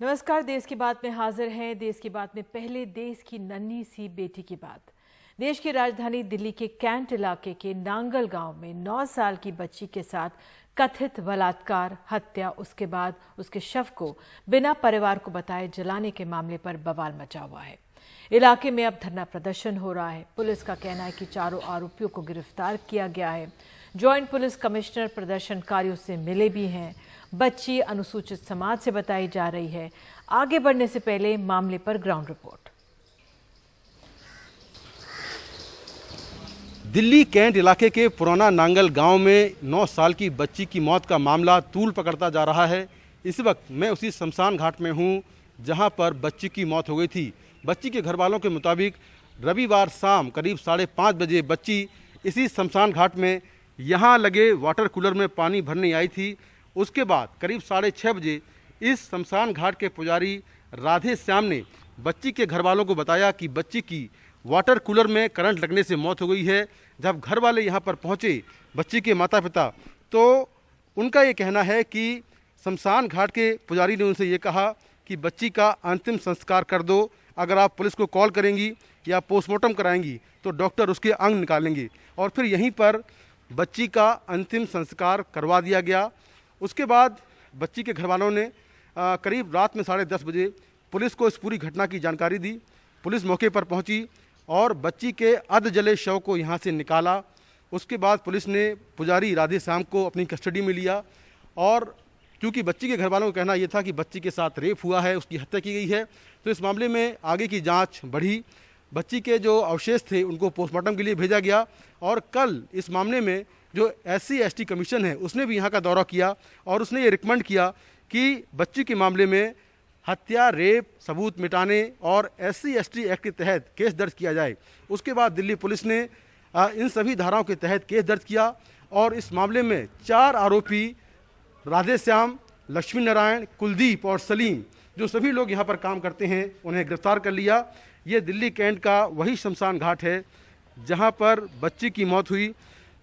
नमस्कार। देश की बात में हाजिर हैं। देश की बात में पहले देश की नन्ही सी बेटी की बात। देश की राजधानी दिल्ली के कैंट इलाके के नांगल गांव में 9 साल की बच्ची के साथ कथित बलात्कार, हत्या, उसके बाद उसके शव को बिना परिवार को बताए जलाने के मामले पर बवाल मचा हुआ है। इलाके में अब धरना प्रदर्शन हो रहा है। पुलिस का कहना है कि चारों आरोपियों को गिरफ्तार किया गया है। जॉइंट पुलिस कमिश्नर प्रदर्शनकारियों से मिले भी हैं। बच्ची अनुसूचित समाज से बताई जा रही है। आगे बढ़ने से पहले मामले पर ग्राउंड रिपोर्ट। दिल्ली कैंट इलाके के पुराना नांगल गांव में 9 साल की बच्ची की मौत का मामला तूल पकड़ता जा रहा है। इस वक्त मैं उसी शमशान घाट में हूं जहां पर बच्ची की मौत हो गई थी। बच्ची के घर वालों के मुताबिक रविवार शाम करीब 5:30 बजे बच्ची इसी शमशान घाट में यहां लगे वाटर कूलर में पानी भरने आई थी। उसके बाद करीब 6:30 बजे इस शमशान घाट के पुजारी राधे श्याम ने बच्ची के घर वालों को बताया कि बच्ची की वाटर कूलर में करंट लगने से मौत हो गई है। जब घर वाले यहाँ पर पहुँचे, बच्ची के माता पिता, तो उनका ये कहना है कि शमशान घाट के पुजारी ने उनसे ये कहा कि बच्ची का अंतिम संस्कार कर दो। अगर आप पुलिस को कॉल करेंगी या पोस्टमार्टम कराएंगी तो डॉक्टर उसके अंग निकालेंगे। और फिर यहीं पर बच्ची का अंतिम संस्कार करवा दिया गया। उसके बाद बच्ची के घर वालों ने करीब रात में 10:30 बजे पुलिस को इस पूरी घटना की जानकारी दी। पुलिस मौके पर पहुंची और बच्ची के अर्ध जले शव को यहां से निकाला। उसके बाद पुलिस ने पुजारी राधे श्याम को अपनी कस्टडी में लिया। और क्योंकि बच्ची के घर वालों का कहना यह था कि बच्ची के साथ रेप हुआ है, उसकी हत्या की गई है, तो इस मामले में आगे की जाँच बढ़ी। बच्ची के जो अवशेष थे उनको पोस्टमार्टम के लिए भेजा गया। और कल इस मामले में जो SC/ST कमीशन है उसने भी यहाँ का दौरा किया और उसने ये रिकमेंड किया कि बच्ची के मामले में हत्या, रेप, सबूत मिटाने और SC/ST एक्ट के तहत केस दर्ज किया जाए। उसके बाद दिल्ली पुलिस ने इन सभी धाराओं के तहत केस दर्ज किया और इस मामले में 4 आरोपी राधे श्याम, लक्ष्मी नारायण, कुलदीप और सलीम, जो सभी लोग यहाँ पर काम करते हैं, उन्हें गिरफ्तार कर लिया। ये दिल्ली कैंट का वही शमशान घाट है जहाँ पर बच्ची की मौत हुई।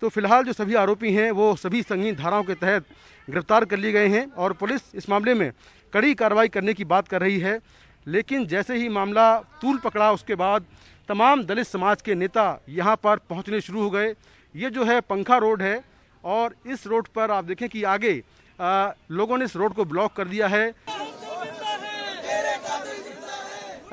तो फिलहाल जो सभी आरोपी हैं वो सभी संगीन धाराओं के तहत गिरफ्तार कर लिए गए हैं और पुलिस इस मामले में कड़ी कार्रवाई करने की बात कर रही है। लेकिन जैसे ही मामला तूल पकड़ा, उसके बाद तमाम दलित समाज के नेता यहाँ पर पहुँचने शुरू हो गए। ये जो है पंखा रोड है और इस रोड पर आप देखें कि आगे लोगों ने इस रोड को ब्लॉक कर दिया है।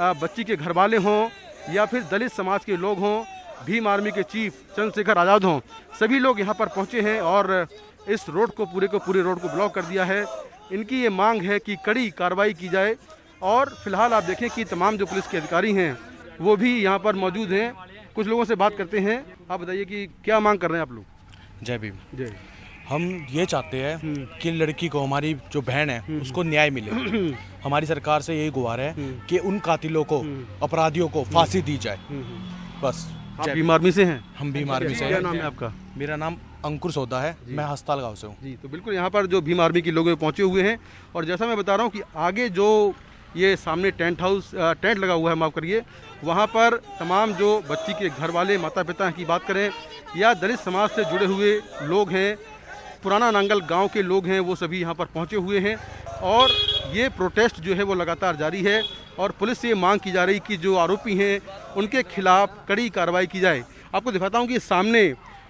बच्ची के घर वाले हों या फिर दलित समाज के लोग हों, भीम आर्मी के चीफ चंद्रशेखर आज़ाद हों, सभी लोग यहाँ पर पहुँचे हैं और इस रोड को पूरे रोड को ब्लॉक कर दिया है। इनकी ये मांग है कि कड़ी कार्रवाई की जाए। और फिलहाल आप देखें कि तमाम जो पुलिस के अधिकारी हैं वो भी यहाँ पर मौजूद हैं। कुछ लोगों से बात करते हैं। आप बताइए कि क्या मांग कर रहे हैं आप लोग? जय भीम। जय। हम ये चाहते हैं कि लड़की को, हमारी जो बहन है, उसको न्याय मिले। हमारी सरकार से यही गुहार है कि उन कातिलों को, अपराधियों को फांसी दी जाए। बस। आप भीम आर्मी से हैं? हम भीम आर्मी से हैं। क्या नाम है आपका? मेरा नाम अंकुर सौदा है। मैं हस्ताल गांव से हूँ। जी, तो बिल्कुल यहाँ पर जो भीम आर्मी के लोग पहुँचे हुए हैं और जैसा मैं बता रहा हूँ कि आगे जो ये सामने टेंट लगा हुआ है, माफ़ करिए, वहाँ पर तमाम जो बच्ची के घर वाले, माता पिता की बात करें या दलित समाज से जुड़े हुए लोग हैं, पुराना नांगल गांव के लोग हैं, वो सभी यहाँ पर पहुँचे हुए हैं। और ये प्रोटेस्ट जो है वो लगातार जारी है और पुलिस से ये मांग की जा रही कि जो आरोपी हैं उनके खिलाफ कड़ी कार्रवाई की जाए। आपको दिखाता हूँ कि सामने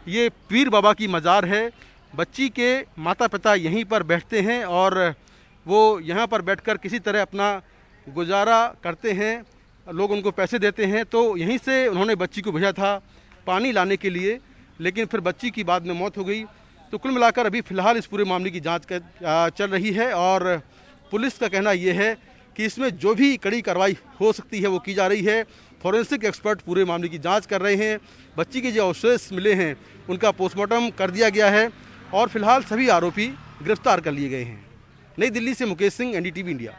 ये पीर बाबा की मज़ार है। बच्ची के माता पिता यहीं पर बैठते हैं और वो यहाँ पर बैठकर किसी तरह अपना गुजारा करते हैं। लोग उनको पैसे देते हैं। तो यहीं से उन्होंने बच्ची को भेजा था पानी लाने के लिए, लेकिन फिर बच्ची की बाद में मौत हो गई। तो कुल मिलाकर अभी फ़िलहाल इस पूरे मामले की जांच चल रही है और पुलिस का कहना यह है कि इसमें जो भी कड़ी कार्रवाई हो सकती है वो की जा रही है। फॉरेंसिक एक्सपर्ट पूरे मामले की जांच कर रहे हैं। बच्ची के जो अवशेष मिले हैं उनका पोस्टमार्टम कर दिया गया है और फिलहाल सभी आरोपी गिरफ्तार कर लिए गए हैं। नई दिल्ली से मुकेश सिंह, NDTV इंडिया।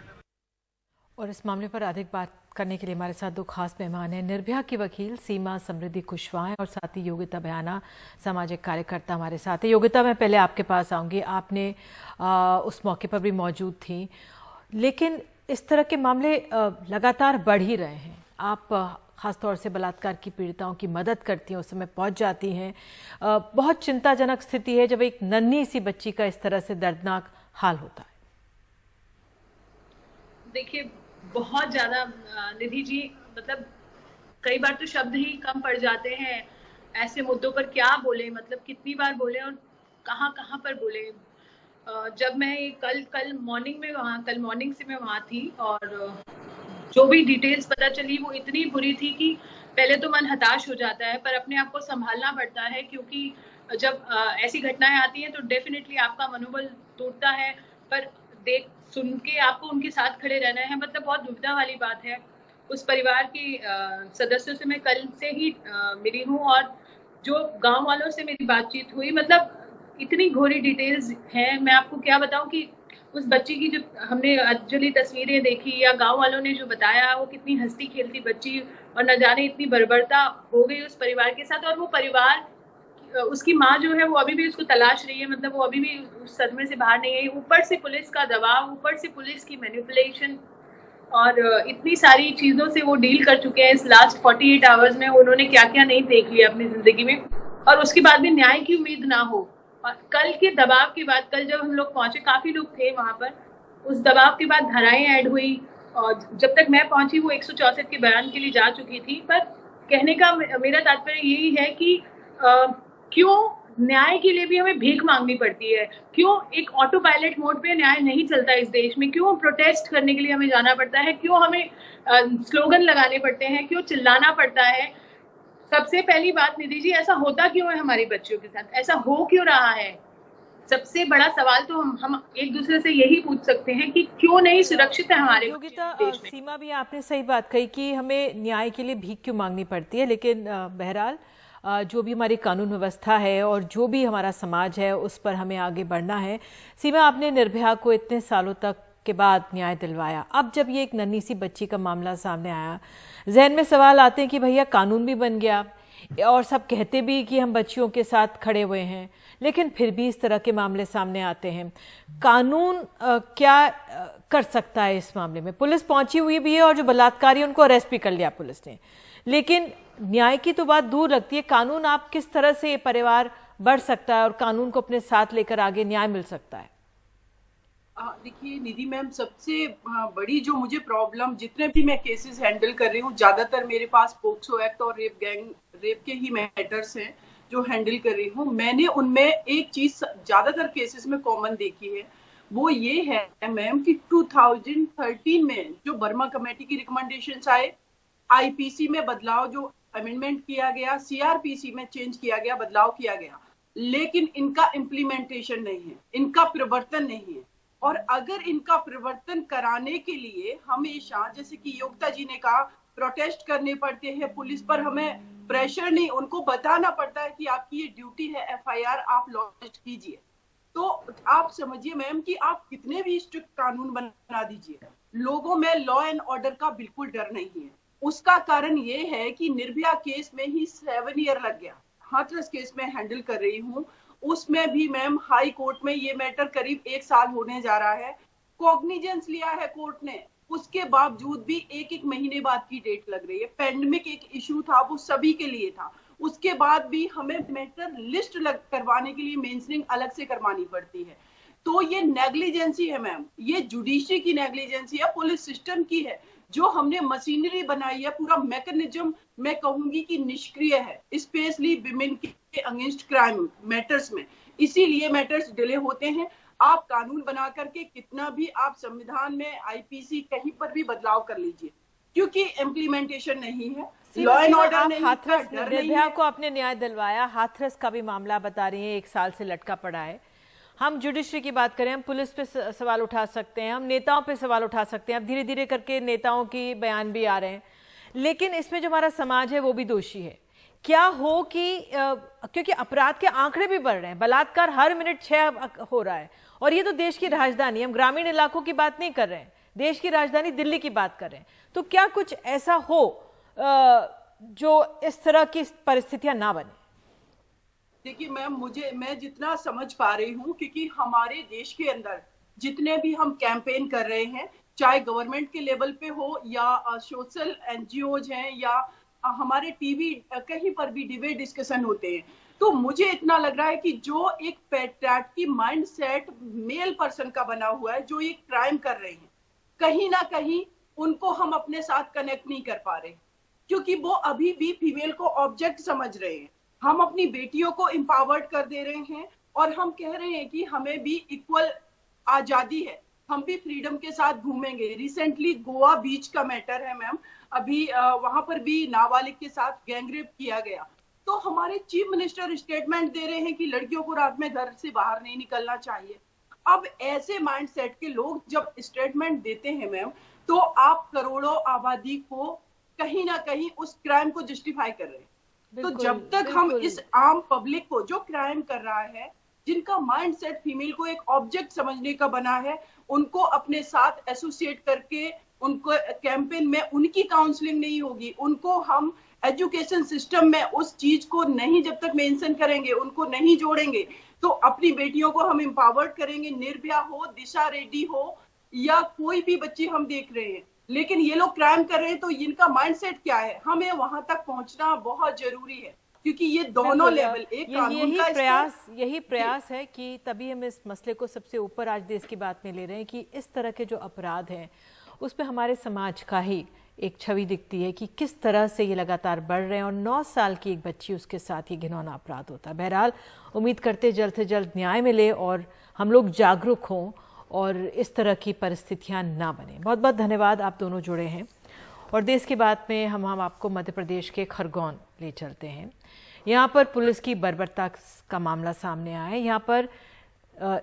और इस मामले पर अधिक बात करने के लिए हमारे साथ 2 खास मेहमान हैं। निर्भया की वकील सीमा समृद्धि कुशवाहा और साथ ही योगिता बयाना, सामाजिक कार्यकर्ता हमारे साथ है। योगिता, मैं पहले आपके पास आऊँगी। आपने उस मौके पर भी मौजूद थी, लेकिन इस तरह के मामले लगातार बढ़ ही रहे हैं। आप खासतौर से बलात्कार की पीड़िताओं की मदद करती हैं, उस समय पहुंच जाती हैं। बहुत चिंताजनक स्थिति है जब एक नन्ही सी बच्ची का इस तरह से दर्दनाक हाल होता है। देखिए बहुत ज्यादा निधि जी, मतलब कई बार तो शब्द ही कम पड़ जाते हैं ऐसे मुद्दों पर। क्या बोले, मतलब कितनी बार बोले और कहाँ कहाँ पर बोले। जब मैं कल मॉर्निंग से मैं वहाँ थी और जो भी डिटेल्स पता चली वो इतनी बुरी थी कि पहले तो मन हताश हो जाता है, पर अपने आप को संभालना पड़ता है, क्योंकि जब ऐसी घटनाएं आती हैं तो डेफिनेटली आपका मनोबल टूटता है, पर देख सुन के आपको उनके साथ खड़े रहना है। मतलब बहुत दुविधा वाली बात है। उस परिवार के सदस्यों से मैं कल से ही मिली हूँ और जो गांव वालों से मेरी बातचीत हुई, मतलब इतनी घोरी डिटेल्स हैं, मैं आपको क्या बताऊं कि उस बच्ची की जो हमने अंजलि तस्वीरें देखी या गांव वालों ने जो बताया, वो कितनी हंसती खेलती बच्ची, और न जाने इतनी बर्बरता हो गई उस परिवार के साथ। और वो परिवार, उसकी माँ जो है वो अभी भी उसको तलाश रही है, मतलब वो अभी भी उस सदमे से बाहर नहीं आई। ऊपर से पुलिस का दबाव, ऊपर से पुलिस की मैनिपुलेशन, और इतनी सारी चीजों से वो डील कर चुके हैं इस लास्ट 48 आवर्स में। उन्होंने क्या क्या नहीं देख लिया अपनी जिंदगी में, और उसके बाद भी न्याय की उम्मीद ना हो। और कल के दबाव के बाद, कल जब हम लोग पहुंचे, काफी लोग थे वहां पर, उस दबाव के बाद धाराएं ऐड हुई, और जब तक मैं पहुंची वो 164 के बयान के लिए जा चुकी थी। पर कहने का मेरा तात्पर्य यही है कि क्यों न्याय के लिए भी हमें भीख मांगनी पड़ती है, क्यों एक ऑटो पायलट मोड पे न्याय नहीं चलता इस देश में, क्यों प्रोटेस्ट करने के लिए हमें जाना पड़ता है, क्यों हमें स्लोगन लगाने पड़ते हैं, क्यों चिल्लाना पड़ता है। सबसे पहली बात निधि जी, ऐसा होता क्यों है हमारी बच्चियों के साथ, ऐसा हो क्यों रहा है? सबसे बड़ा सवाल तो हम एक दूसरे से यही पूछ सकते हैं कि क्यों नहीं सुरक्षित है हमारे योगिता, देश में। सीमा भी आपने सही बात कही कि हमें न्याय के लिए भीख क्यों मांगनी पड़ती है, लेकिन बहरहाल जो भी हमारी कानून व्यवस्था है और जो भी हमारा समाज है उस पर हमें आगे बढ़ना है। सीमा, आपने निर्भया को इतने सालों तक के बाद न्याय दिलवाया, अब जब ये एक नन्ही सी बच्ची का मामला सामने आया, जहन में सवाल आते हैं कि भैया कानून भी बन गया और सब कहते भी कि हम बच्चियों के साथ खड़े हुए हैं, लेकिन फिर भी इस तरह के मामले सामने आते हैं। कानून क्या कर सकता है इस मामले में? पुलिस पहुंची हुई भी है और जो बलात्कारी उनको अरेस्ट भी कर लिया पुलिस ने, लेकिन न्याय की तो बात दूर लगती है। कानून, आप किस तरह से ये परिवार बढ़ सकता है और कानून को अपने साथ लेकर आगे न्याय मिल सकता है? देखिए निधि मैम, सबसे बड़ी जो मुझे प्रॉब्लम, जितने भी मैं केसेस हैंडल कर रही हूँ, ज्यादातर मेरे पास पोक्सो एक्ट और रेप के ही मैटर्स हैं जो हैंडल कर रही हूँ। मैंने उनमें एक चीज ज्यादातर केसेस में कॉमन देखी है, वो ये है मैम कि 2013 में जो बर्मा कमेटी की रिकमेंडेशंस आए, आईपीसी में बदलाव जो अमेंडमेंट किया गया, सीआरपीसी में चेंज किया गया, बदलाव किया गया, लेकिन इनका इम्प्लीमेंटेशन नहीं है, इनका प्रवर्तन नहीं है। और अगर इनका प्रवर्तन कराने के लिए हमेशा, जैसे कि योगिता जी ने कहा, प्रोटेस्ट करने पड़ते हैं, पुलिस पर हमें प्रेशर नहीं, उनको बताना पड़ता है कि आपकी ये ड्यूटी है, एफआईआर आप लॉन्च कीजिए। तो आप समझिए मैम कि आप कितने भी स्ट्रिक्ट कानून बना दीजिए, लोगों में लॉ एंड ऑर्डर का बिल्कुल डर नहीं है। उसका कारण ये है कि निर्भया केस में ही 7 ईयर लग गया। हाथरस केस में हैंडल कर रही हूँ, उसमें भी मैम हाई कोर्ट में ये मैटर करीब 1 साल होने जा रहा है। कॉग्निजेंस लिया है कोर्ट ने, उसके बावजूद भी 1-1 महीने बाद की डेट लग रही है। पेंडेमिक एक इशू था, वो सभी के लिए था, उसके बाद भी हमें मैटर लिस्ट करवाने के लिए मेंशनिंग अलग से करवानी पड़ती है। तो ये नेग्लिजेंसी है मैम, ये जुडिशरी की नेग्लिजेंसी है, पुलिस सिस्टम की है। जो हमने मशीनरी बनाई है, पूरा मैकेनिज्म मैं कहूंगी कि निष्क्रिय है, स्पेशली विमेन के अगेंस्ट क्राइम मैटर्स में। इसीलिए मैटर्स डिले होते हैं। आप कानून बना करके कितना भी आप संविधान में, आईपीसी, कहीं पर भी बदलाव कर लीजिए, क्योंकि इम्प्लीमेंटेशन नहीं है, लॉ एंड ऑर्डर नहीं, हाथरस निर्भया को आपने न्याय दिलवाया, हाथरस का भी मामला बता रही है 1 साल से लटका पड़ा है। हम जुडिशरी की बात करें, हम पुलिस पे सवाल उठा सकते हैं, हम नेताओं पे सवाल उठा सकते हैं, अब धीरे धीरे करके नेताओं की बयान भी आ रहे हैं, लेकिन इसमें जो हमारा समाज है वो भी दोषी है। क्या हो कि क्योंकि अपराध के आंकड़े भी बढ़ रहे हैं, बलात्कार हर मिनट 6 हो रहा है, और ये तो देश की राजधानी, हम ग्रामीण इलाकों की बात नहीं कर रहे हैं, देश की राजधानी दिल्ली की बात कर रहे हैं। तो क्या कुछ ऐसा हो जो इस तरह की परिस्थितियां ना बने? देखिए मैम, मैं जितना समझ पा रही हूँ, क्योंकि हमारे देश के अंदर जितने भी हम कैंपेन कर रहे हैं, चाहे गवर्नमेंट के लेवल पे हो या सोशल एनजीओज हैं या हमारे टीवी, कहीं पर भी डिबेट डिस्कशन होते हैं, तो मुझे इतना लग रहा है कि जो एक पैट्रियार्की माइंडसेट मेल पर्सन का बना हुआ है, जो ये क्राइम कर रहे हैं, कहीं ना कहीं उनको हम अपने साथ कनेक्ट नहीं कर पा रहे, क्योंकि वो अभी भी फीमेल को ऑब्जेक्ट समझ रहे हैं। हम अपनी बेटियों को एम्पावर्ड कर दे रहे हैं और हम कह रहे हैं कि हमें भी इक्वल आजादी है, हम भी फ्रीडम के साथ घूमेंगे। रिसेंटली गोवा बीच का मैटर है मैम, अभी वहां पर भी नाबालिग के साथ गैंगरेप किया गया, तो हमारे चीफ मिनिस्टर स्टेटमेंट दे रहे हैं कि लड़कियों को रात में घर से बाहर नहीं निकलना चाहिए। अब ऐसे माइंडसेट के लोग जब स्टेटमेंट देते हैं मैम, तो आप करोड़ों आबादी को कहीं ना कहीं उस क्राइम को जस्टिफाई कर रहे हैं। तो जब तक हम इस आम पब्लिक को जो क्राइम कर रहा है, जिनका माइंडसेट फीमेल को एक ऑब्जेक्ट समझने का बना है, उनको अपने साथ एसोसिएट करके उनको कैंपेन में उनकी काउंसलिंग नहीं होगी, उनको हम एजुकेशन सिस्टम में उस चीज को नहीं जब तक मेंशन करेंगे, उनको नहीं जोड़ेंगे, तो अपनी बेटियों को हम एम्पावर्ड करेंगे। निर्भया हो, दिशा रेड्डी हो या कोई भी बच्ची हम देख रहे हैं, लेकिन ये लोग क्राइम कर रहे हैं, तो इनका माइंडसेट क्या है, हमें वहां तक पहुंचना बहुत जरूरी है, क्योंकि ये दोनों लेवल एक कानून का यही प्रयास है कि तभी हम इस मसले को सबसे ऊपर आज देश की बात में ले रहे हैं कि इस तरह के जो अपराध हैं उस पे हमारे समाज का ही एक छवि दिखती है कि किस तरह से ये लगातार बढ़ रहे हैं और 9 साल की एक बच्ची उसके साथ ही घिनौना अपराध होता है। बहरहाल उम्मीद करते जल्द से जल्द न्याय मिले और हम लोग जागरूक हों और इस तरह की परिस्थितियां ना बने। बहुत बहुत धन्यवाद, आप दोनों जुड़े हैं। और देश की बात में हम आपको मध्य प्रदेश के खरगोन ले चलते हैं। यहाँ पर पुलिस की बर्बरता का मामला सामने आया है। यहाँ पर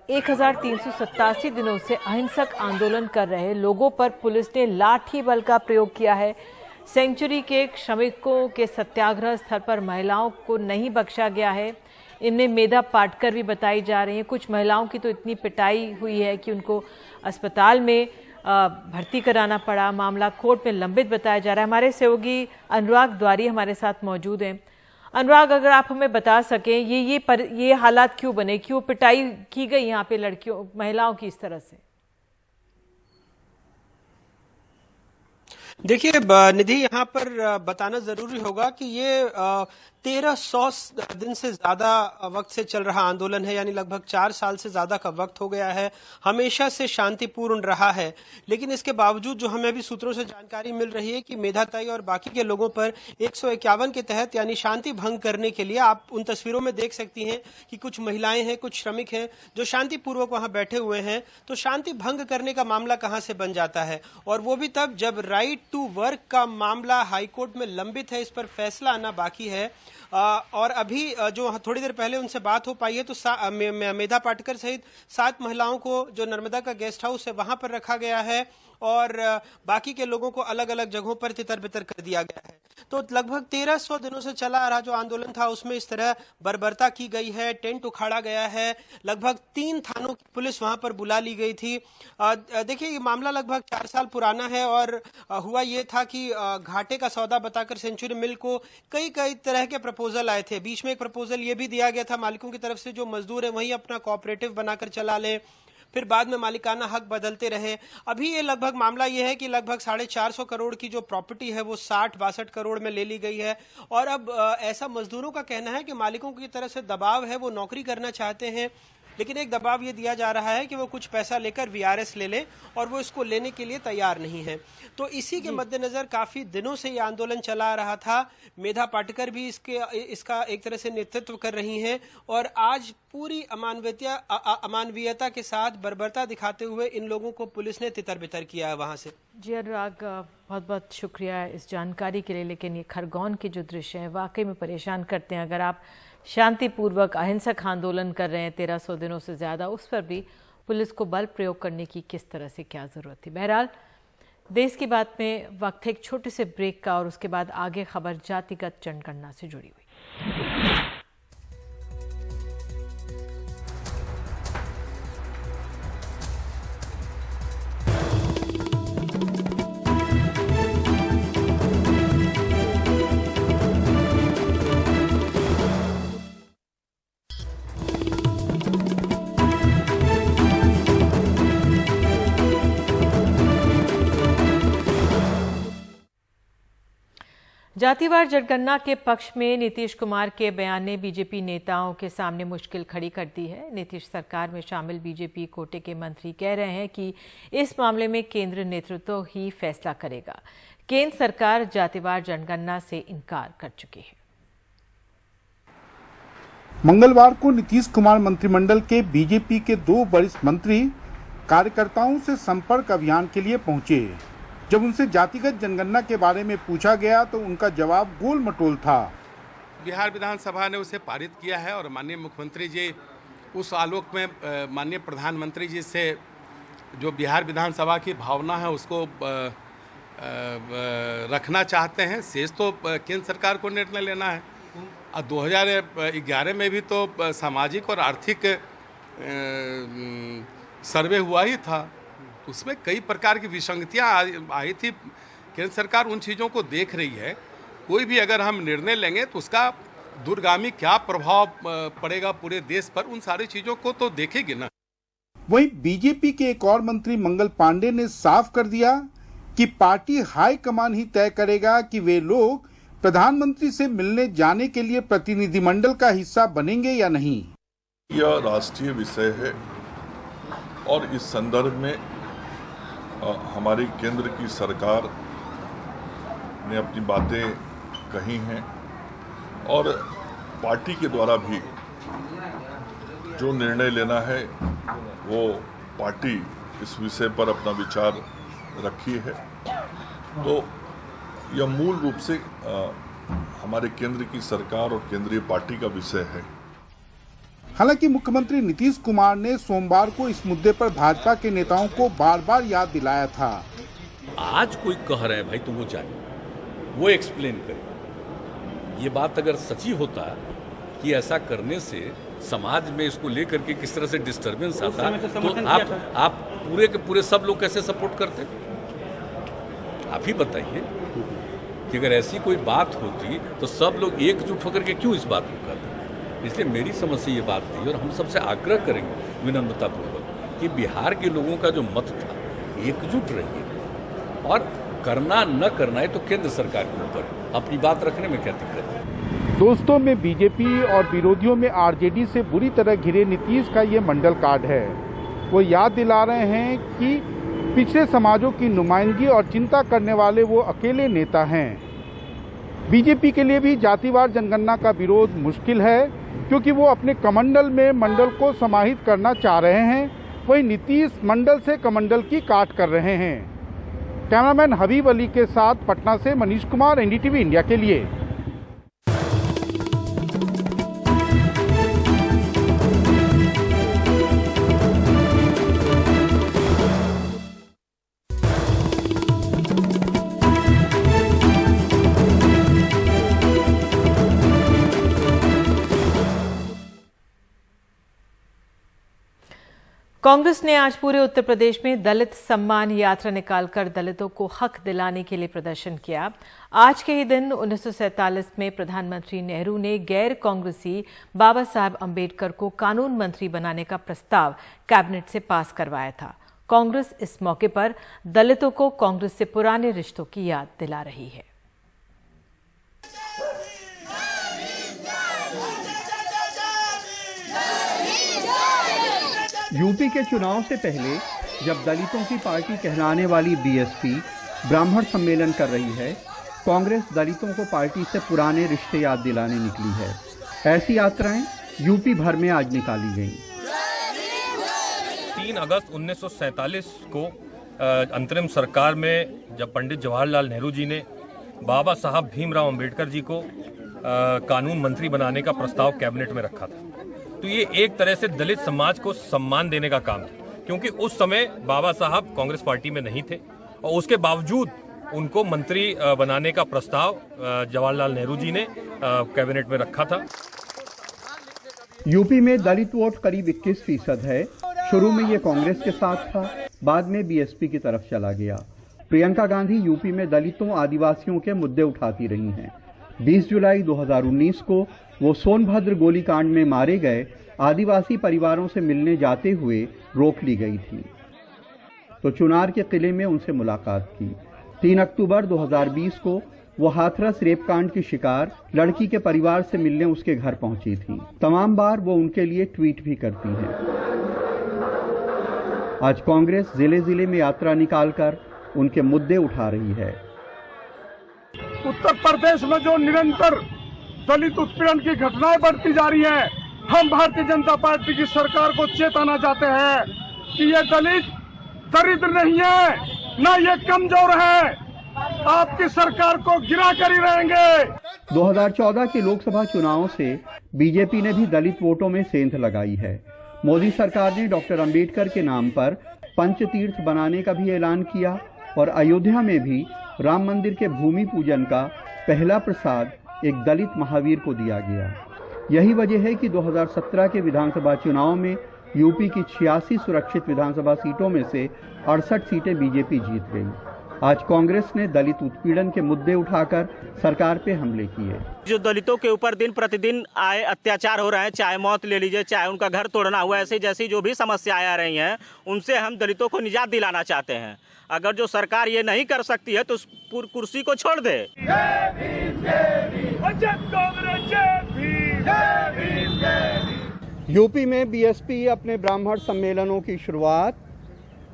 1387 दिनों से अहिंसक आंदोलन कर रहे लोगों पर पुलिस ने लाठी बल का प्रयोग किया है। सेंचुरी के श्रमिकों के सत्याग्रह स्थल पर महिलाओं को नहीं बख्शा गया है। इनमें मेधा पाटकर भी बताई जा रही हैं। कुछ महिलाओं की तो इतनी पिटाई हुई है कि उनको अस्पताल में भर्ती कराना पड़ा। मामला कोर्ट में लंबित बताया जा रहा है। हमारे सहयोगी अनुराग द्वारी हमारे साथ मौजूद हैं। अनुराग, अगर आप हमें बता सकें ये हालात क्यों बने, क्यों पिटाई की गई यहाँ पे लड़कियों महिलाओं की इस तरह से? देखिए निधि, यहाँ पर बताना जरूरी होगा कि ये 1300 दिन से ज्यादा वक्त से चल रहा आंदोलन है, यानी लगभग 4 साल से ज्यादा का वक्त हो गया है। हमेशा से शांतिपूर्ण रहा है, लेकिन इसके बावजूद जो हमें अभी सूत्रों से जानकारी मिल रही है कि मेधाताई और बाकी के लोगों पर 151 के तहत यानी शांति भंग करने के लिए, आप उन तस्वीरों में देख सकती हैं कि कुछ महिलाएं हैं, कुछ श्रमिक हैं जो शांतिपूर्वक वहां बैठे हुए हैं। तो शांति भंग करने का मामला कहां से बन जाता है, और वो भी तब जब राइट टू वर्क का मामला हाईकोर्ट में लंबित है, इस पर फैसला आना बाकी है। और अभी जो थोड़ी देर पहले उनसे बात हो पाई है, तो मेधा पाटकर सहित 7 महिलाओं को जो नर्मदा का गेस्ट हाउस है वहां पर रखा गया है और बाकी के लोगों को अलग अलग जगहों पर तितर बितर कर दिया गया है। तो लगभग 1300 दिनों से चला आ रहा जो आंदोलन था उसमें इस तरह बर्बरता की गई है, टेंट उखाड़ा गया है। लगभग 3 थानों की पुलिस वहां पर बुला ली गई थी। देखिए, ये मामला लगभग 4 साल पुराना है और हुआ ये था कि घाटे का सौदा बताकर सेंचुरी मिल को कई तरह के प्रपोजल आए थे। बीच में एक प्रपोजल ये भी दिया गया था मालिकों की तरफ से, जो मजदूर है वही अपना कोऑपरेटिव बनाकर चला ले। फिर बाद में मालिकाना हक बदलते रहे। अभी ये लगभग मामला ये है कि लगभग 450 करोड़ की जो प्रॉपर्टी है वो 60-62 करोड़ में ले ली गई है। और अब ऐसा मजदूरों का कहना है कि मालिकों की तरफ से दबाव है, वो नौकरी करना चाहते हैं, लेकिन एक दबाव ये दिया जा रहा है कि वो कुछ पैसा लेकर वीआरएस ले लें और वो इसको लेने के लिए तैयार नहीं है। तो इसी के मद्देनजर काफी दिनों से ये आंदोलन चला आ रहा था। मेधा पाटकर भी इसका एक तरह से नेतृत्व कर रही हैं और आज पूरी अमानवीयता के साथ बर्बरता दिखाते हुए इन लोगों को पुलिस ने तितर बितर किया है वहां से। जी अनुराग, बहुत बहुत शुक्रिया इस जानकारी के लिए। लेकिन ये खरगोन के जो दृश्य हैं वाकई में परेशान करते हैं। अगर आप शांतिपूर्वक अहिंसक आंदोलन कर रहे हैं 1300 दिनों से ज़्यादा, उस पर भी पुलिस को बल प्रयोग करने की किस तरह से क्या ज़रूरत थी। बहरहाल देश की बात में वक्त है एक छोटे से ब्रेक का और उसके बाद आगे खबर जातिगत जनगणना से जुड़ी हुई। जातिवार जनगणना के पक्ष में नीतीश कुमार के बयान ने बीजेपी नेताओं के सामने मुश्किल खड़ी कर दी है। नीतीश सरकार में शामिल बीजेपी कोटे के मंत्री कह रहे हैं कि इस मामले में केंद्र नेतृत्व ही फैसला करेगा। केंद्र सरकार जातिवार जनगणना से इनकार कर चुकी है। मंगलवार को नीतीश कुमार मंत्रिमंडल के बीजेपी के 2 वरिष्ठ मंत्री कार्यकर्ताओं से संपर्क अभियान के लिए पहुंचे। जब उनसे जातिगत जनगणना के बारे में पूछा गया तो उनका जवाब गोल मटोल था। बिहार विधानसभा ने उसे पारित किया है और माननीय मुख्यमंत्री जी उस आलोक में माननीय प्रधानमंत्री जी से जो बिहार विधानसभा की भावना है उसको रखना चाहते हैं। शेष तो केंद्र सरकार को निर्णय लेना है। 2011 में भी तो सामाजिक और आर्थिक सर्वे हुआ ही था, उसमें कई प्रकार की विसंगतियां आई थी। केंद्र सरकार उन चीज़ों को देख रही है। कोई भी अगर हम निर्णय लेंगे तो उसका दूरगामी क्या प्रभाव पड़ेगा पूरे देश पर, उन सारी चीज़ों को तो देखेगी ना। वहीं बीजेपी के एक और मंत्री मंगल पांडे ने साफ कर दिया कि पार्टी हाईकमान ही तय करेगा कि वे लोग प्रधानमंत्री से मिलने जाने के लिए प्रतिनिधिमंडल का हिस्सा बनेंगे या नहीं। यह राष्ट्रीय विषय है और इस संदर्भ में हमारी केंद्र की सरकार ने अपनी बातें कही हैं और पार्टी के द्वारा भी जो निर्णय लेना है वो पार्टी इस विषय पर अपना विचार रखी है। तो यह मूल रूप से हमारे केंद्र की सरकार और केंद्रीय पार्टी का विषय है। हालांकि मुख्यमंत्री नीतीश कुमार ने सोमवार को इस मुद्दे पर भाजपा के नेताओं को बार बार याद दिलाया था। आज कोई कह रहे हैं भाई तो वो जाए, वो एक्सप्लेन करे। ये बात अगर सच्ची होता कि ऐसा करने से समाज में इसको लेकर के किस तरह से डिस्टर्बेंस आता तो आप पूरे के पूरे सब लोग कैसे सपोर्ट करते? आप ही बताइए कि अगर ऐसी कोई बात होती तो सब लोग एकजुट होकर के क्यों इस बात को करते? इसलिए मेरी समझ से ये बात थी और हम सबसे आग्रह करेंगे विनम्रतापूर्वक कि बिहार के लोगों का जो मत था एकजुट रहिए और करना न करना है तो केंद्र सरकार के ऊपर, अपनी बात रखने में क्या दिक्कत है। दोस्तों में बीजेपी और विरोधियों में आरजेडी से बुरी तरह घिरे नीतीश का ये मंडल कार्ड है। वो याद दिला रहे हैं कि पिछड़े समाजों की नुमाइंदगी और चिंता करने वाले वो अकेले नेता हैं। बीजेपी के लिए भी जातिवार जनगणना का विरोध मुश्किल है क्योंकि वो अपने कमंडल में मंडल को समाहित करना चाह रहे हैं। वहीं नीतीश मंडल से कमंडल की काट कर रहे हैं। कैमरामैन हबीब अली के साथ पटना से मनीष कुमार, एनडीटीवी इंडिया के लिए। कांग्रेस ने आज पूरे उत्तर प्रदेश में दलित सम्मान यात्रा निकालकर दलितों को हक दिलाने के लिए प्रदर्शन किया। आज के ही दिन 1947 में प्रधानमंत्री नेहरू ने गैर कांग्रेसी बाबा साहब अम्बेडकर को कानून मंत्री बनाने का प्रस्ताव कैबिनेट से पास करवाया था। कांग्रेस इस मौके पर दलितों को कांग्रेस से पुराने रिश्तों की याद दिला रही है। यूपी के चुनाव से पहले जब दलितों की पार्टी कहलाने वाली बीएसपी ब्राह्मण सम्मेलन कर रही है, कांग्रेस दलितों को पार्टी से पुराने रिश्ते याद दिलाने निकली है। ऐसी यात्राएं यूपी भर में आज निकाली गईं। 3 अगस्त 1947 को अंतरिम सरकार में जब पंडित जवाहरलाल नेहरू जी ने बाबा साहब भीमराव अंबेडकर जी को कानून मंत्री बनाने का प्रस्ताव कैबिनेट में रखा था, तो ये एक तरह से दलित समाज को सम्मान देने का काम था, क्योंकि उस समय बाबा साहब कांग्रेस पार्टी में नहीं थे और उसके बावजूद उनको मंत्री बनाने का प्रस्ताव जवाहरलाल नेहरू जी ने कैबिनेट में रखा था। यूपी में दलित वोट करीब 21% है। शुरू में ये कांग्रेस के साथ था, बाद में बीएसपी की तरफ चला गया। प्रियंका गांधी यूपी में दलितों आदिवासियों के मुद्दे उठाती रही हैं। 20 जुलाई 2019 को वो सोनभद्र गोलीकांड में मारे गए आदिवासी परिवारों से मिलने जाते हुए रोक ली गई थी, तो चुनार के किले में उनसे मुलाकात की। 3 अक्टूबर 2020 को वो हाथरस रेप कांड की शिकार लड़की के परिवार से मिलने उसके घर पहुंची थी। तमाम बार वो उनके लिए ट्वीट भी करती हैं। आज कांग्रेस जिले जिले में यात्रा निकालकर उनके मुद्दे उठा रही है। उत्तर प्रदेश में जो निरंतर दलित उत्पीड़न की घटनाएं बढ़ती जा रही हैं, हम भारतीय जनता पार्टी की सरकार को चेताना चाहते हैं कि ये दलित दरिद्र नहीं है, ना ये कमजोर है, आपकी सरकार को गिरा कर ही रहेंगे। 2014 के लोकसभा चुनावों से बीजेपी ने भी दलित वोटों में सेंध लगाई है। मोदी सरकार ने डॉक्टर अंबेडकर के नाम पर पंचतीर्थ बनाने का भी ऐलान किया और अयोध्या में भी राम मंदिर के भूमि पूजन का पहला प्रसाद एक दलित महावीर को दिया गया। यही वजह है कि 2017 के विधानसभा चुनाव में यूपी की 86 सुरक्षित विधानसभा सीटों में से 68 सीटें बीजेपी जीत गई। आज कांग्रेस ने दलित उत्पीड़न के मुद्दे उठाकर सरकार पे हमले किए। जो दलितों के ऊपर दिन प्रतिदिन आए अत्याचार हो रहे हैं, चाहे मौत ले लीजिए, चाहे उनका घर तोड़ना हुआ, ऐसी जैसी जो भी समस्याएं आ रही हैं, उनसे हम दलितों को निजात दिलाना चाहते हैं। अगर जो सरकार ये नहीं कर सकती है तो उस कुर्सी को छोड़ दे। यूपी में बीएसपी अपने ब्राह्मण सम्मेलनों की शुरुआत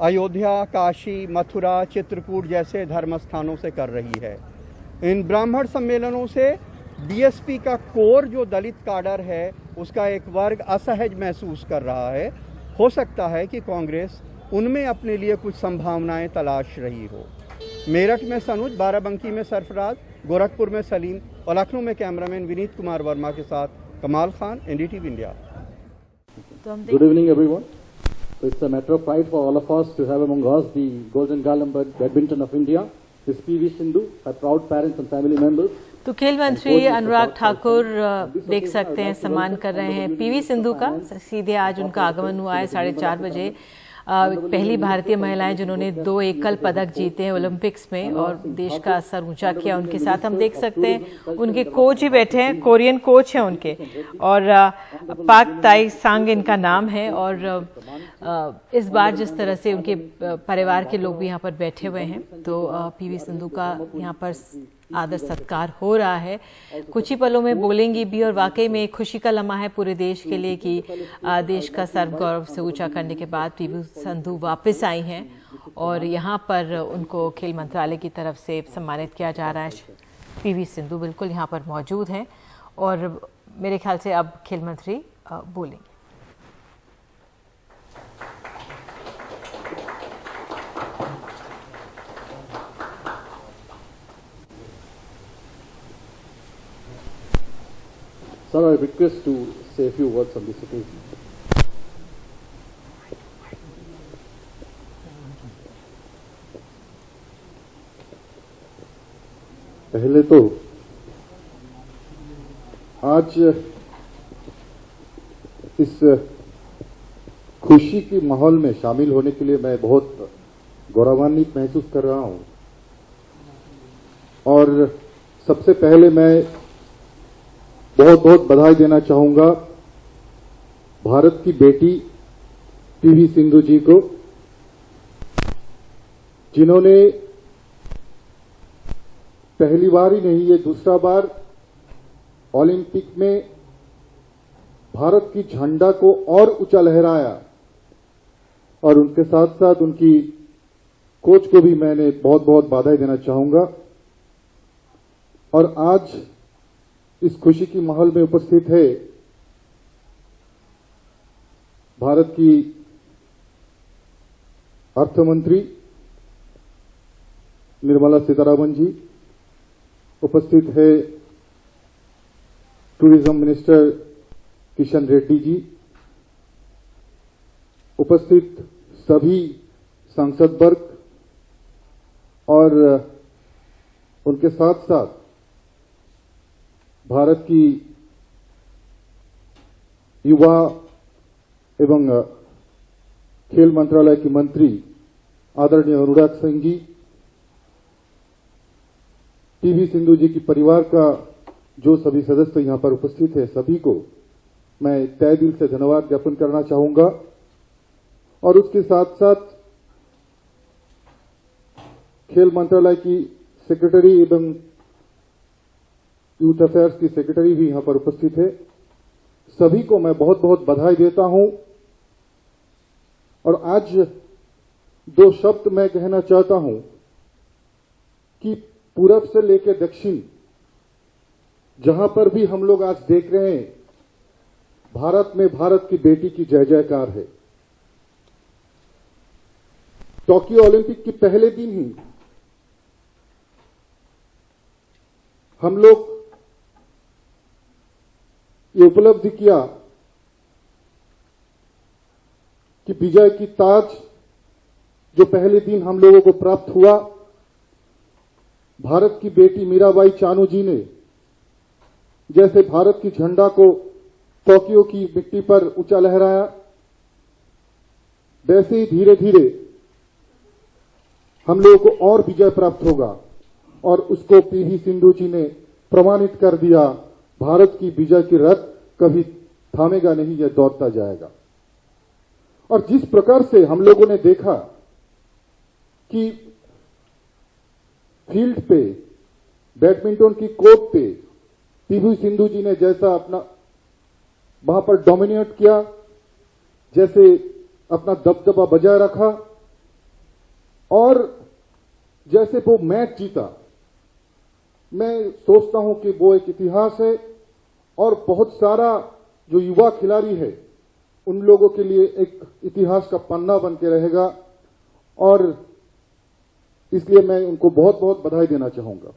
अयोध्या, काशी, मथुरा, चित्रकूट जैसे धर्म स्थानों से कर रही है। इन ब्राह्मण सम्मेलनों से बीएसपी का कोर जो दलित काडर है उसका एक वर्ग असहज महसूस कर रहा है। हो सकता है कि कांग्रेस उनमें अपने लिए कुछ संभावनाएं तलाश रही हो। मेरठ में सनुज, बाराबंकी में सरफराज, गोरखपुर में सलीम और लखनऊ में कैमरामैन विनीत कुमार वर्मा के साथ कमाल Khan, NDTV India. Good evening, everyone. It's a matter of pride for all of us to have among us the Golden Galambad Badminton of India, Ms. PV Sindhu, her proud parents and family members. तो खेल मंत्री अनुराग ठाकुर देख सकते हैं सम्मान कर रहे हैं पीवी सिंधु का। सीधे आज उनका आगमन हुआ है 4:30 बजे। पहली भारतीय महिलाएं जिन्होंने 2 एकल पदक जीते हैं ओलंपिक्स में और देश का सर ऊंचा किया। उनके साथ हम देख सकते हैं उनके कोच ही बैठे हैं, कोरियन कोच हैं उनके, और पाक ताई सांग इनका नाम है। और इस बार जिस तरह से उनके परिवार के लोग भी यहाँ पर बैठे हुए हैं, तो पीवी सिंधु का यहाँ पर आदर सत्कार हो रहा है। कुछ ही पलों में बोलेंगी भी और वाकई में एक खुशी का लम्हा है पूरे देश के लिए कि देश का सर्व गौरव से ऊंचा करने के बाद पीवी सिंधु वापस आई हैं और यहाँ पर उनको खेल मंत्रालय की तरफ से सम्मानित किया जा रहा है। पीवी सिंधु बिल्कुल यहाँ पर मौजूद हैं और मेरे ख्याल से अब खेल मंत्री बोलेंगे। Sir, I request to say a few words on this occasion. पहले तो आज इस खुशी की माहौल में शामिल होने के लिए मैं बहुत गौरवान्वित महसूस कर रहा हूं और सबसे पहले मैं बहुत बहुत बधाई देना चाहूंगा भारत की बेटी पीवी सिंधु जी को, जिन्होंने पहली बार ही नहीं ये दूसरा बार ओलंपिक में भारत की झंडा को और ऊंचा लहराया। और उनके साथ साथ उनकी कोच को भी मैंने बहुत बहुत बधाई देना चाहूंगा। और आज इस खुशी की माहौल में उपस्थित है भारत की अर्थ मंत्री निर्मला सीतारमण जी, उपस्थित है टूरिज्म मिनिस्टर किशन रेड्डी जी, उपस्थित सभी सांसद वर्ग और उनके साथ साथ भारत की युवा एवं खेल मंत्रालय की मंत्री आदरणीय अनुराग सिंह जी, पीवी सिंधु जी की परिवार का जो सभी सदस्य यहां पर उपस्थित है, सभी को मैं तहे दिल से धन्यवाद ज्ञापन करना चाहूंगा। और उसके साथ साथ खेल मंत्रालय की सेक्रेटरी एवं यूथ अफेयर्स की सेक्रेटरी भी यहां पर उपस्थित है, सभी को मैं बहुत बहुत बधाई देता हूं। और आज 2 शब्द मैं कहना चाहता हूं कि पूरब से लेकर दक्षिण जहां पर भी हम लोग आज देख रहे हैं, भारत में भारत की बेटी की जय जयकार है। टोक्यो ओलंपिक के पहले दिन ही हम लोग ये उपलब्धि किया कि विजय की ताज जो पहले दिन हम लोगों को प्राप्त हुआ, भारत की बेटी मीराबाई चानू जी ने जैसे भारत की झंडा को टोक्यो की मिट्टी पर ऊंचा लहराया, वैसे ही धीरे धीरे हम लोगों को और विजय प्राप्त होगा। और उसको पीवी सिंधु जी ने प्रमाणित कर दिया, भारत की विजय की रथ कभी थामेगा नहीं, यह दौड़ता जाएगा। और जिस प्रकार से हम लोगों ने देखा कि फील्ड पे, बैडमिंटन की कोर्ट पे पीवी सिंधु जी ने जैसा अपना वहां पर डोमिनेट किया, जैसे अपना दबदबा बजाय रखा और जैसे वो मैच जीता, मैं सोचता हूं कि वो एक इतिहास है और बहुत सारा जो युवा खिलाड़ी है उन लोगों के लिए एक इतिहास का पन्ना बन के रहेगा। और इसलिए मैं उनको बहुत बहुत बधाई देना चाहूंगा।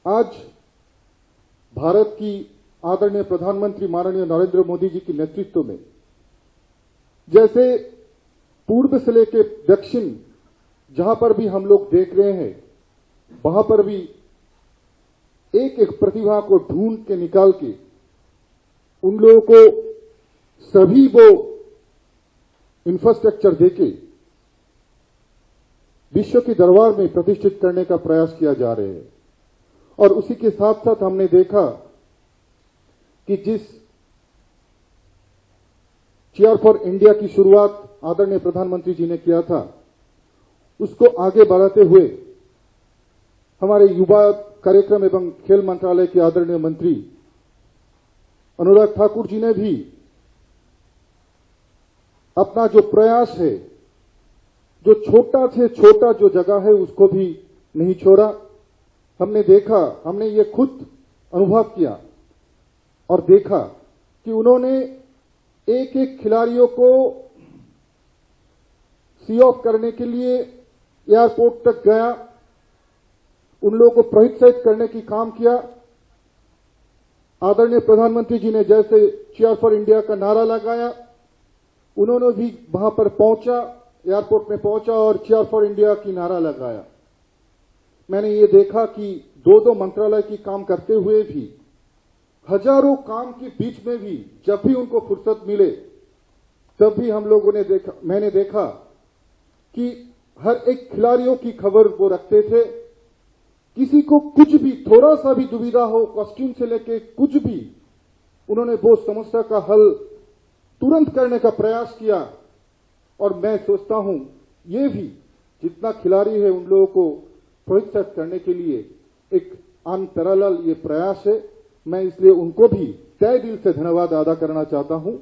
आज भारत की आदरणीय प्रधानमंत्री माननीय नरेंद्र मोदी जी के नेतृत्व में जैसे पूर्व से लेकर दक्षिण जहां पर भी हम लोग देख रहे हैं, वहां पर भी एक एक प्रतिभा को ढूंढ के निकाल के उन लोगों को सभी वो इंफ्रास्ट्रक्चर देके विश्व के दरबार में प्रतिष्ठित करने का प्रयास किया जा रहे हैं। और उसी के साथ साथ हमने देखा कि जिस चेयर फॉर इंडिया की शुरुआत आदरणीय प्रधानमंत्री जी ने किया था, उसको आगे बढ़ाते हुए हमारे युवा कार्यक्रम एवं खेल मंत्रालय के आदरणीय मंत्री अनुराग ठाकुर जी ने भी अपना जो प्रयास है, जो छोटा से छोटा जो जगह है उसको भी नहीं छोड़ा। हमने देखा, हमने ये खुद अनुभव किया और देखा कि उन्होंने एक एक खिलाड़ियों को सी ऑफ करने के लिए एयरपोर्ट तक गया, उन लोगों को प्रोत्साहित करने की काम किया। आदरणीय प्रधानमंत्री जी ने जैसे चीयर फॉर इंडिया का नारा लगाया, उन्होंने भी वहां पर पहुंचा, एयरपोर्ट में पहुंचा और चीयर फॉर इंडिया की नारा लगाया। मैंने ये देखा कि 2-2 मंत्रालय की काम करते हुए भी, हजारों काम के बीच में भी जब भी उनको फुर्सत मिले तब भी हम लोगों ने देखा, मैंने देखा कि हर एक खिलाड़ियों की खबर वो रखते थे। किसी को कुछ भी थोड़ा सा भी दुविधा हो, कॉस्ट्यूम से लेके कुछ भी, उन्होंने वो समस्या का हल तुरंत करने का प्रयास किया। और मैं सोचता हूं ये भी जितना खिलाड़ी है उन लोगों को प्रोत्साहित करने के लिए एक अनपैरेलल ये प्रयास है। मैं इसलिए उनको भी तहे दिल से धन्यवाद अदा करना चाहता हूं।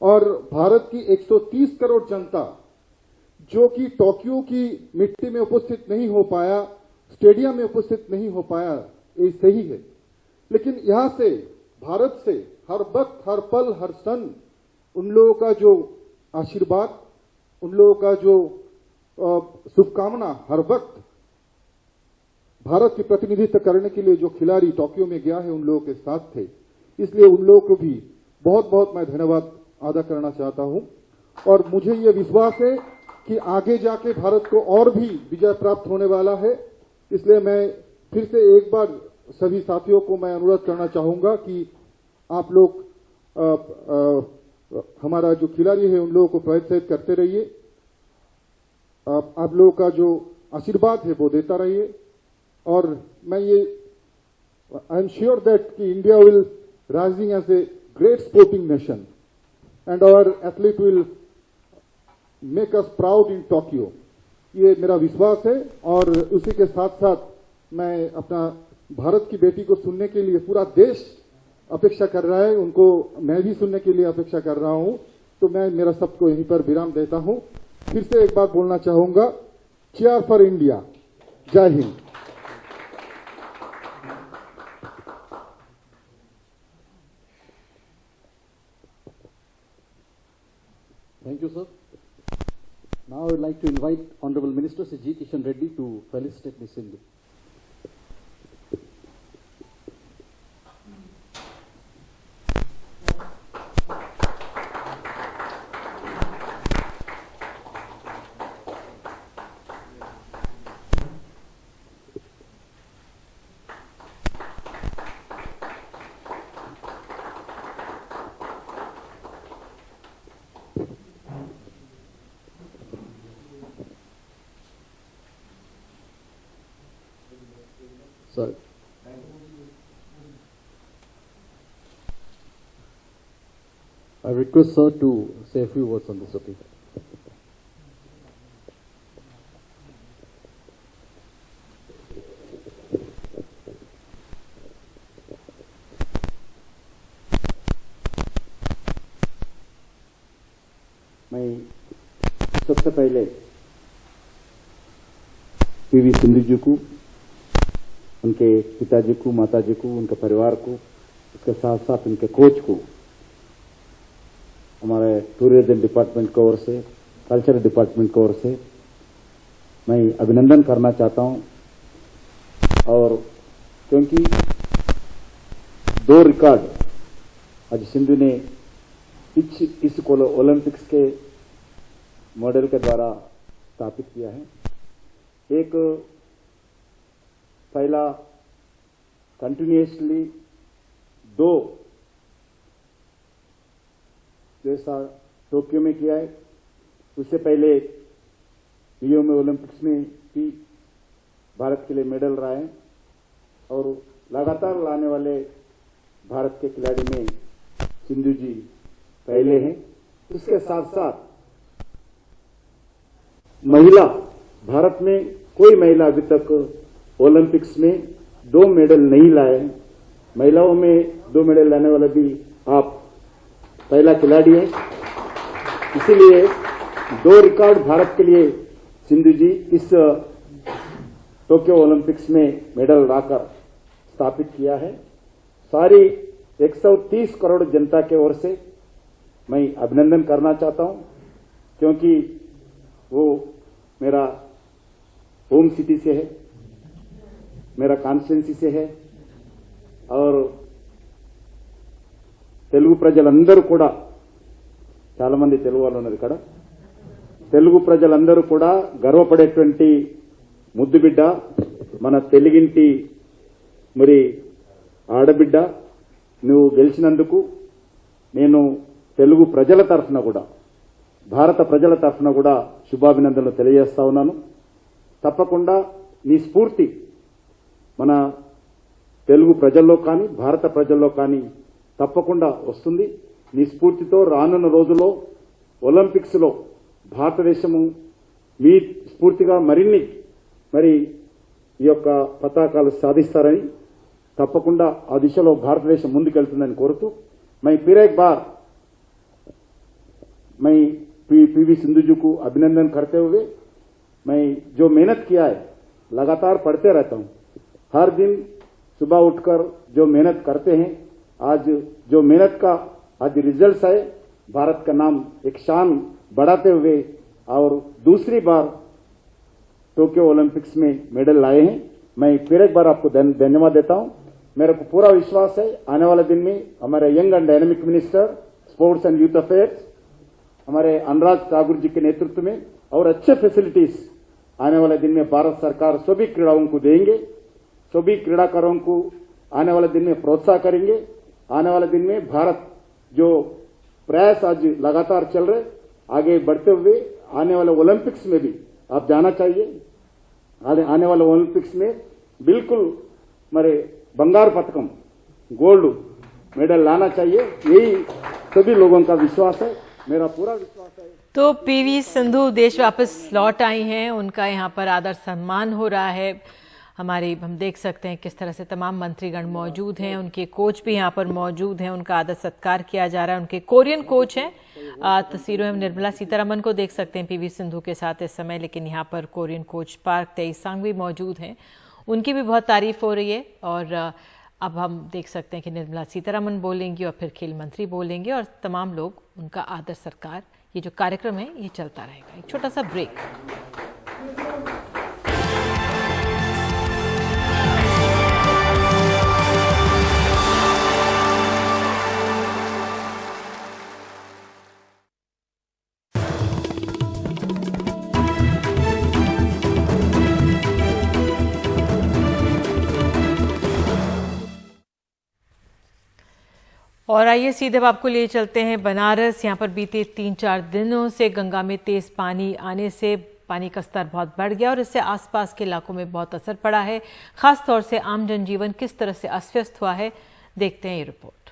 और भारत की 130 करोड़ जनता जो कि टोक्यो की मिट्टी में उपस्थित नहीं हो पाया, स्टेडियम में उपस्थित नहीं हो पाया, ये सही है, लेकिन यहां से भारत से हर वक्त, हर पल, हर क्षण उन लोगों का जो आशीर्वाद, उन लोगों का जो शुभकामना हर वक्त भारत की प्रतिनिधित्व करने के लिए जो खिलाड़ी टोक्यो में गया है उन लोगों के साथ थे। इसलिए उन लोगों को भी बहुत बहुत मैं धन्यवाद अदा करना चाहता हूं। और मुझे ये विश्वास है कि आगे जाके भारत को और भी विजय प्राप्त होने वाला है। इसलिए मैं फिर से एक बार सभी साथियों को मैं अनुरोध करना चाहूंगा कि आप लोग हमारा जो खिलाड़ी है उन लोगों को प्रोत्साहित करते रहिए, आप लोगों का जो आशीर्वाद है वो देता रहिए। और मैं ये आई एम श्योर दैट कि India will rising as a great sporting nation and our athlete will make us proud in Tokyo, ये मेरा विश्वास है। और उसी के साथ साथ मैं अपना भारत की बेटी को सुनने के लिए पूरा देश अपेक्षा कर रहा है, उनको मैं भी सुनने के लिए अपेक्षा कर रहा हूं। तो मैं मेरा सबको यहीं पर विराम देता हूं। फिर से एक बार बोलना चाहूंगा, चीयर फॉर इंडिया। जय Hind. Thank you, sir. Now I would like to invite Honorable Minister Sri G. Kishan Reddy to felicitate Ms. Sindhu. Sir. I request sir to say a few words on this occasion. मैं सबसे पहले PV Sindhu जी को, उनके पिताजी को, माताजी को, उनके परिवार को, उसके साथ साथ उनके कोच को, हमारे टूरिज्म डिपार्टमेंट की ओर से, कल्चर डिपार्टमेंट की ओर से मैं अभिनंदन करना चाहता हूं। और क्योंकि 2 रिकॉर्ड आज सिंधु ने इस ओलंपिक्स के मॉडल के द्वारा स्थापित किया है। एक पहला कंटिन्यूसली 2 जैसा टोक्यो में किया है, उससे पहले रियो में ओलंपिक्स में भी भारत के लिए मेडल रहा है और लगातार लाने वाले भारत के खिलाड़ी में सिंधु जी पहले हैं। इसके साथ साथ महिला, भारत में कोई महिला अभी तक ओलंपिक्स में 2 मेडल नहीं लाए हैं। महिलाओं में 2 मेडल लाने वाला भी आप पहला खिलाड़ी हैं। इसीलिए 2 रिकॉर्ड भारत के लिए सिंधु जी इस टोक्यो ओलंपिक्स में मेडल लाकर स्थापित किया है। सारी 130 करोड़ जनता के ओर से मैं अभिनंदन करना चाहता हूं, क्योंकि वो मेरा होम सिटी से है, मेरा कॉन्स्टिट्यूंसी से है और తెలుగు ప్రజలందరూ కూడా, చాలా మంది తెలుగు వాళ్ళు ఉన్నారు ఇక్కడ, తెలుగు ప్రజలందరూ కూడా గర్వపడేటువంటి ముద్దు బిడ్డ, మన తెలుగింటి మరి ఆడబిడ్డ. నువ్వు గెలిచినందుకు నేను తెలుగు ప్రజల తరఫున కూడా, భారత ప్రజల తరఫున కూడా శుభాభినందనలు తెలియజేస్తా ఉన్నాను. తప్పకుండా నీ స్ఫూర్తి మన తెలుగు ప్రజల్లో కానీ భారత ప్రజల్లో కానీ తప్పకుండా వస్తుంది. నీ స్ఫూర్తితో రానున్న రోజుల్లో ఒలింపిక్స్ లో భారతదేశము మీ స్ఫూర్తిగా మరి ఈ యొక్క పతాకాలు సాధిస్తారని, తప్పకుండా ఆ దిశలో భారతదేశం ముందుకెళ్తుందని కోరుతూ मैं फिर एक बार मैं पीवी सिंधु जी को अभिनंदन करते हुए, मैं जो मेहनत किया है लगातार पढ़ते रहता हूं, हर दिन सुबह उठकर जो मेहनत करते हैं, आज जो मेहनत का आज रिजल्ट्स है, भारत का नाम एक शान बढ़ाते हुए और दूसरी बार टोक्यो ओलंपिक्स में मेडल लाए हैं। मैं फिर एक बार आपको धन्यवाद देता हूं। मेरे को पूरा विश्वास है आने वाले दिन में हमारे young and dynamic minister sports and youth affairs हमारे अनुराग ठाकुर जी के नेतृत्व में और अच्छे फैसिलिटीज आने वाले दिन में भारत सरकार सभी क्रीड़ाओं को देंगे, सभी क्रीड़ाकारों को आने वाले दिन में प्रोत्साहन करेंगे। आने वाले दिन में भारत जो प्रयास आज लगातार चल रहे आगे बढ़ते हुए आने वाले ओलंपिक्स में भी आप जाना चाहिए। आने वाले ओलंपिक्स में बिल्कुल हमारे बंगार पतकम गोल्ड मेडल लाना चाहिए, यही सभी लोगों का विश्वास है, मेरा पूरा विश्वास है। तो पीवी सिंधु देश वापस लौट आई हैं, उनका यहाँ पर आदर सम्मान हो रहा है। हम देख सकते हैं किस तरह से तमाम मंत्रीगण मौजूद हैं, उनके कोच भी यहाँ पर मौजूद हैं, उनका आदर सत्कार किया जा रहा है। उनके कोरियन कोच हैं, तस्वीरों में निर्मला सीतारमण को देख सकते हैं पीवी सिंधु के साथ इस समय, लेकिन यहाँ पर कोरियन कोच पार्क ताई-सांग भी मौजूद हैं, उनकी भी बहुत तारीफ हो रही है। और अब हम देख सकते हैं कि निर्मला सीतारमण बोलेंगी और फिर खेल मंत्री बोलेंगे और तमाम लोग उनका आदर सत्कार, ये जो कार्यक्रम है ये चलता रहेगा। एक छोटा सा ब्रेक। और आइए सीधे अब आपको ले चलते हैं बनारस। यहाँ पर बीते 3-4 दिनों से गंगा में तेज पानी आने से पानी का स्तर बहुत बढ़ गया और इससे आसपास के इलाकों में बहुत असर पड़ा है। खास तौर से आम जनजीवन किस तरह से अस्त-व्यस्त हुआ है, देखते हैं ये रिपोर्ट।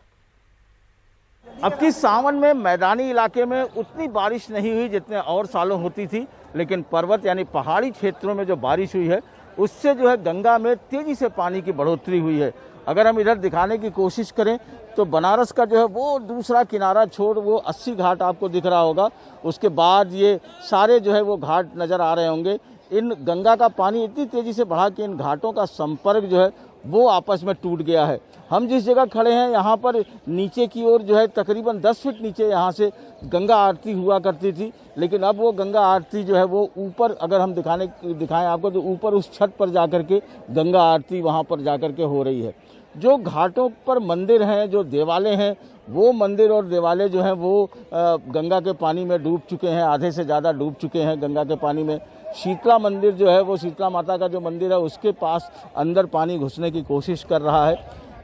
अब की सावन में मैदानी इलाके में उतनी बारिश नहीं हुई जितने और सालों होती थी, लेकिन पर्वत यानी पहाड़ी क्षेत्रों में जो बारिश हुई है उससे जो है गंगा में तेजी से पानी की बढ़ोतरी हुई है। अगर हम इधर दिखाने की कोशिश करें तो बनारस का जो है वो दूसरा किनारा छोड़ वो 80 घाट आपको दिख रहा होगा, उसके बाद ये सारे जो है वो घाट नज़र आ रहे होंगे। इन गंगा का पानी इतनी तेज़ी से बढ़ा कि इन घाटों का संपर्क जो है वो आपस में टूट गया है। हम जिस जगह खड़े हैं यहाँ पर नीचे की ओर जो है तकरीबन 10 फीट नीचे यहाँ से गंगा आरती हुआ करती थी, लेकिन अब वो गंगा आरती जो है वो ऊपर, अगर हम दिखाएं आपको तो ऊपर उस छत पर जाकर के गंगा आरती वहाँ पर जाकर के हो रही है। जो घाटों पर मंदिर हैं, जो देवालय हैं, वो मंदिर और देवालय जो हैं वो गंगा के पानी में डूब चुके हैं, आधे से ज़्यादा डूब चुके हैं गंगा के पानी में। शीतला मंदिर जो है वो शीतला माता का जो मंदिर है उसके पास अंदर पानी घुसने की कोशिश कर रहा है।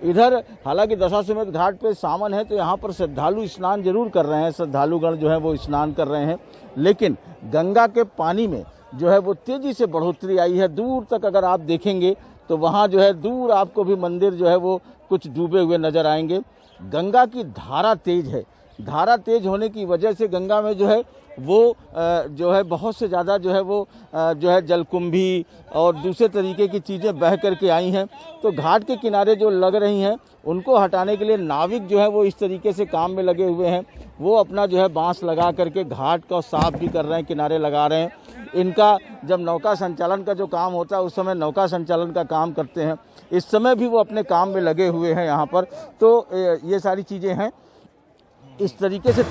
इधर हालांकि दशाश्वमेध घाट पे सावन है तो यहाँ पर श्रद्धालु स्नान जरूर कर रहे हैं, श्रद्धालुगण जो है वो स्नान कर रहे हैं, लेकिन गंगा के पानी में जो है वो तेज़ी से बढ़ोतरी आई है। दूर तक अगर आप देखेंगे तो वहाँ जो है दूर आपको भी मंदिर जो है वो कुछ डूबे हुए नजर आएंगे। गंगा की धारा तेज है, धारा तेज होने की वजह से गंगा में जो है वो जो है बहुत से ज़्यादा जो है वो जो है जलकुंभी और दूसरे तरीके की चीज़ें बह करके आई हैं। तो घाट के किनारे जो लग रही हैं उनको हटाने के लिए नाविक जो है वो इस तरीके से काम में लगे हुए हैं। वो अपना जो है बांस लगा करके घाट को साफ भी कर रहे हैं, किनारे लगा रहे हैं। इनका जब नौका संचालन का जो काम होता है उस समय नौका संचालन का काम करते हैं, इस समय भी वो अपने काम में लगे हुए हैं यहाँ पर। तो ये सारी चीज़ें हैं इस तरीके से।